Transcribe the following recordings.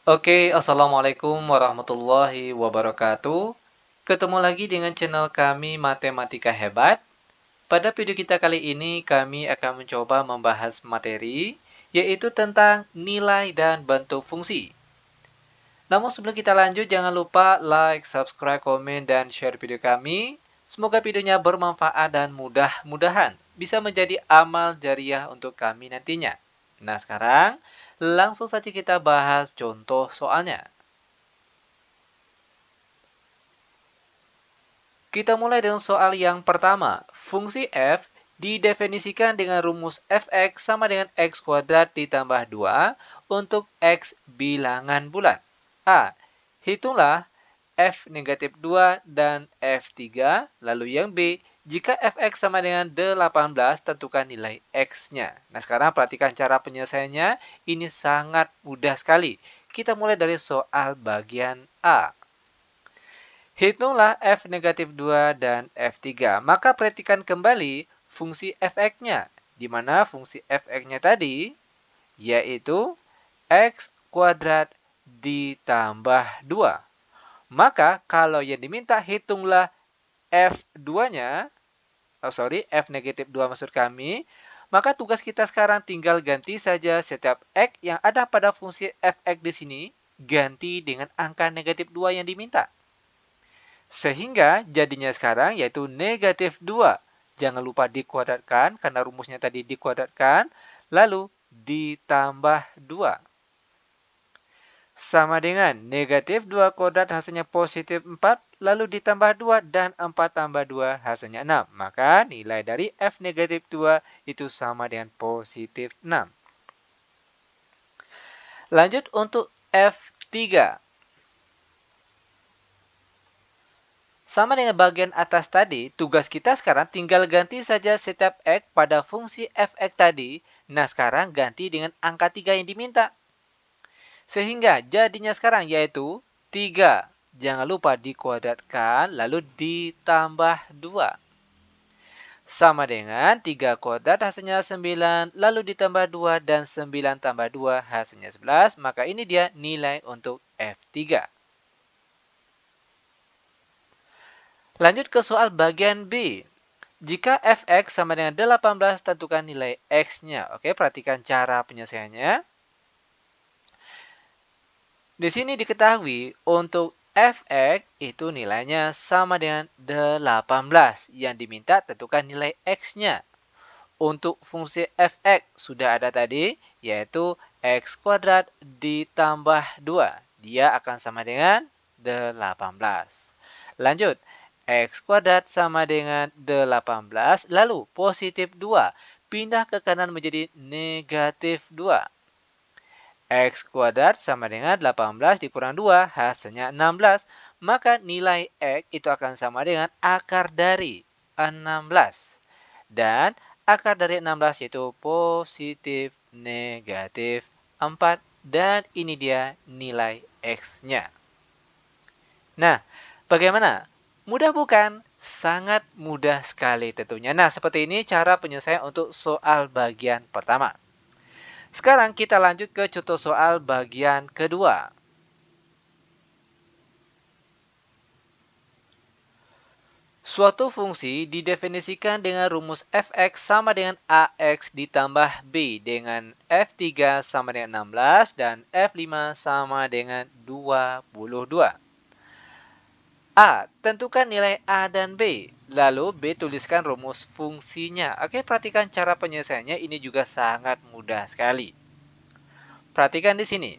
Oke, Assalamualaikum warahmatullahi wabarakatuh. Ketemu lagi dengan channel kami Matematika Hebat. Pada video kita kali ini, kami akan mencoba membahas materi, yaitu tentang nilai dan bentuk fungsi. Namun sebelum kita lanjut, jangan lupa like, subscribe, komen, dan share video kami. Semoga videonya bermanfaat dan mudah-mudahan bisa menjadi amal jariah untuk kami nantinya. Nah, sekarang langsung saja kita bahas contoh soalnya. Kita mulai dengan soal yang pertama. Fungsi f didefinisikan dengan rumus fx sama dengan x kuadrat ditambah 2 untuk x bilangan bulat. A. Hitunglah f negatif 2 dan f3. Lalu yang B. Jika fx sama dengan 18, tentukan nilai x-nya. Nah, sekarang perhatikan cara penyelesaiannya. Ini sangat mudah sekali. Kita mulai dari soal bagian A. Hitunglah f negatif 2 dan f3. Maka perhatikan kembali fungsi fx-nya. Di mana fungsi fx-nya tadi yaitu x kuadrat ditambah 2. Maka kalau yang diminta hitunglah f2-nya, f negatif 2 maksud kami, maka tugas kita sekarang tinggal ganti saja setiap x yang ada pada fungsi fx di sini, ganti dengan angka negatif 2 yang diminta. Sehingga jadinya sekarang yaitu negatif 2. Jangan lupa dikuadratkan karena rumusnya tadi dikuadratkan. Lalu ditambah 2. Sama dengan negatif 2 kuadrat hasilnya positif 4. Lalu ditambah 2 dan 4 tambah 2 hasilnya 6. Maka nilai dari f negatif 2 itu sama dengan positif 6. Lanjut untuk f3. Sama dengan bagian atas tadi, tugas kita sekarang tinggal ganti saja setiap x pada fungsi fx tadi. Nah, sekarang ganti dengan angka 3 yang diminta. Sehingga jadinya sekarang yaitu 3. Jangan lupa dikuadratkan, lalu ditambah 2. Sama dengan 3 kuadrat hasilnya 9, lalu ditambah 2 dan 9 tambah 2 hasilnya 11. Maka ini dia nilai untuk f3. Lanjut ke soal bagian B. Jika fx sama dengan 18, tentukan nilai x-nya. Oke, perhatikan cara penyelesaiannya. Di sini diketahui untuk fx itu nilainya sama dengan 18. Yang diminta tentukan nilai x-nya. Untuk fungsi fx sudah ada tadi, yaitu x kuadrat ditambah 2. Dia akan sama dengan 18. Lanjut. X kuadrat sama dengan 18, lalu positif 2. Pindah ke kanan menjadi negatif 2. X kuadrat sama dengan 18 dikurang 2, hasilnya 16. Maka nilai X itu akan sama dengan akar dari 16. Dan akar dari 16 yaitu positif negatif 4. Dan ini dia nilai X-nya. Nah, bagaimana? Mudah bukan? Sangat mudah sekali tentunya. Nah, seperti ini cara penyelesaian untuk soal bagian pertama. Sekarang kita lanjut ke contoh soal bagian kedua. Suatu fungsi didefinisikan dengan rumus fx sama dengan ax ditambah b dengan f3 sama dengan 16 dan f5 sama dengan 22. A. Tentukan nilai A dan B. Lalu B tuliskan rumus fungsinya. Oke, perhatikan cara penyelesaiannya. Ini juga sangat mudah sekali. Perhatikan di sini.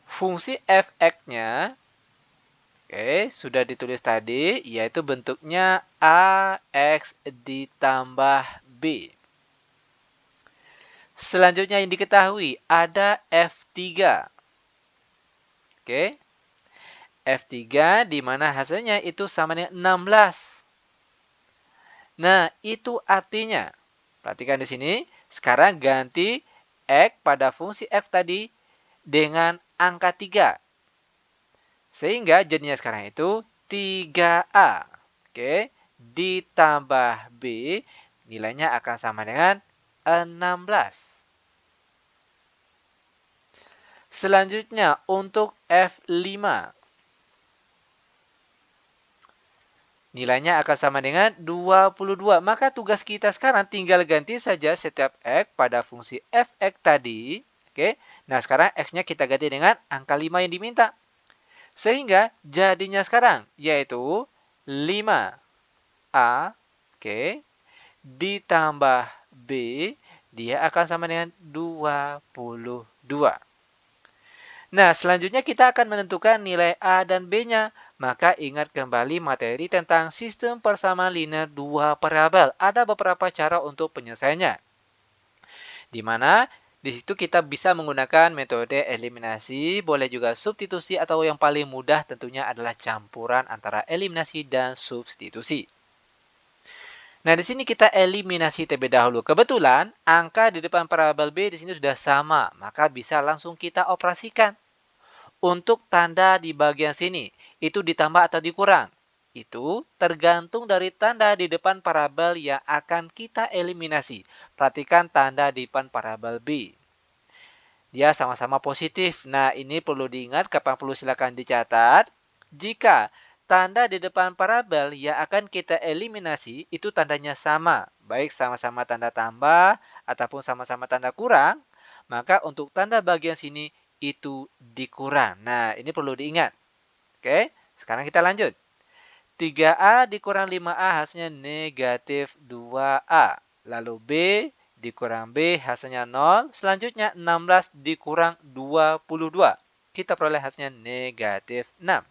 Fungsi fx-nya sudah ditulis tadi, yaitu bentuknya AX ditambah B. Selanjutnya yang diketahui ada F3. F3 di mana hasilnya itu sama dengan 16. Nah, itu artinya, perhatikan di sini, sekarang ganti X pada fungsi F tadi dengan angka 3. Sehingga jadinya sekarang itu 3A. Ditambah B, nilainya akan sama dengan 16. Selanjutnya untuk F5. Nilainya akan sama dengan 22. Maka tugas kita sekarang tinggal ganti saja setiap X pada fungsi fx tadi. Oke. Nah, sekarang X-nya kita ganti dengan angka 5 yang diminta. Sehingga jadinya sekarang yaitu 5A, oke, ditambah B, dia akan sama dengan 22. Nah, selanjutnya kita akan menentukan nilai A dan B-nya. Maka ingat kembali materi tentang sistem persamaan linear dua variabel. Ada beberapa cara untuk penyelesaiannya. Di mana di situ kita bisa menggunakan metode eliminasi, boleh juga substitusi, atau yang paling mudah tentunya adalah campuran antara eliminasi dan substitusi. Nah, di sini kita eliminasi terlebih dahulu. Kebetulan angka di depan variabel B di sini sudah sama, maka bisa langsung kita operasikan. Untuk tanda di bagian sini, itu ditambah atau dikurang. Itu tergantung dari tanda di depan variabel yang akan kita eliminasi. Perhatikan tanda di depan variabel B. Dia sama-sama positif. Nah, ini perlu diingat, kapan perlu silakan dicatat. Jika tanda di depan variabel yang akan kita eliminasi itu tandanya sama, baik sama-sama tanda tambah ataupun sama-sama tanda kurang, maka untuk tanda bagian sini itu dikurang. Nah, ini perlu diingat. Oke, sekarang kita lanjut. 3A dikurang 5A hasilnya negatif 2A. Lalu B dikurang B hasilnya 0. Selanjutnya 16 dikurang 22. Kita peroleh hasilnya negatif 6.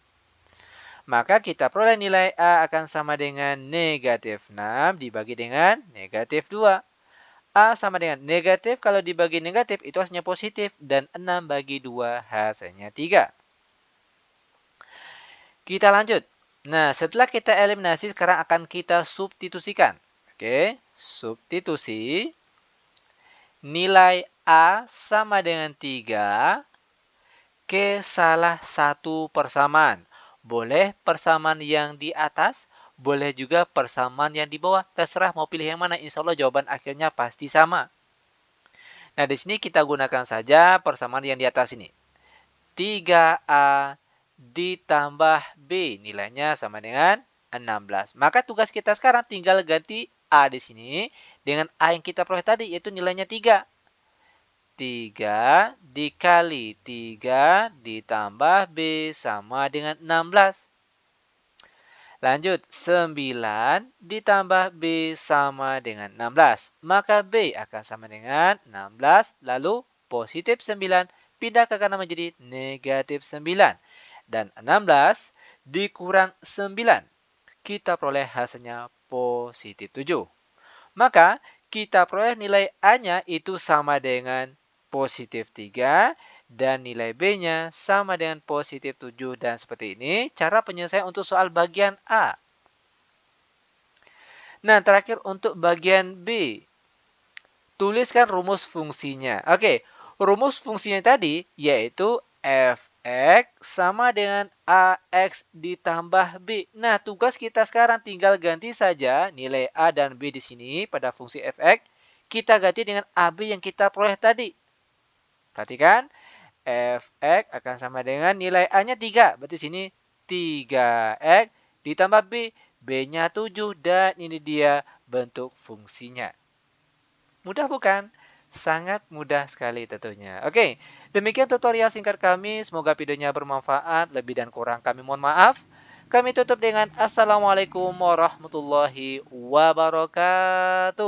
Maka kita peroleh nilai A akan sama dengan negatif 6 dibagi dengan negatif 2. A sama dengan negatif, kalau dibagi negatif itu hasilnya positif. Dan 6 bagi 2 hasilnya 3. Kita lanjut. Nah, setelah kita eliminasi, sekarang akan kita substitusikan. Oke, substitusi. Nilai A sama dengan 3 ke salah satu persamaan. Boleh persamaan yang di atas, boleh juga persamaan yang di bawah. Terserah mau pilih yang mana. Insya Allah jawaban akhirnya pasti sama. Nah, di sini kita gunakan saja persamaan yang di atas ini. 3A ditambah B. Nilainya sama dengan 16. Maka tugas kita sekarang tinggal ganti A di sini dengan A yang kita peroleh tadi, yaitu nilainya 3. 3 dikali 3 ditambah B sama dengan 16. Lanjut, 9 ditambah B sama dengan 16. Maka B akan sama dengan 16, lalu positif 9, pindah ke kanan menjadi negatif 9. Dan 16 dikurang 9. Kita peroleh hasilnya positif 7. Maka kita peroleh nilai A-nya itu sama dengan positif 3 dan nilai B-nya sama dengan positif 7. Dan seperti ini cara penyelesaian untuk soal bagian A. Nah, terakhir untuk bagian B. Tuliskan rumus fungsinya. Oke, rumus fungsinya tadi yaitu fx sama dengan ax ditambah b. Nah, tugas kita sekarang tinggal ganti saja nilai a dan b di sini pada fungsi fx. Kita ganti dengan ab yang kita peroleh tadi. Perhatikan, fx akan sama dengan nilai a-nya 3. Berarti sini 3x ditambah b. B-nya 7 dan ini dia bentuk fungsinya. Mudah bukan? Sangat mudah sekali tentunya. Oke, demikian tutorial singkat kami. Semoga videonya bermanfaat. Lebih dan kurang kami mohon maaf. Kami tutup dengan Assalamualaikum warahmatullahi wabarakatuh.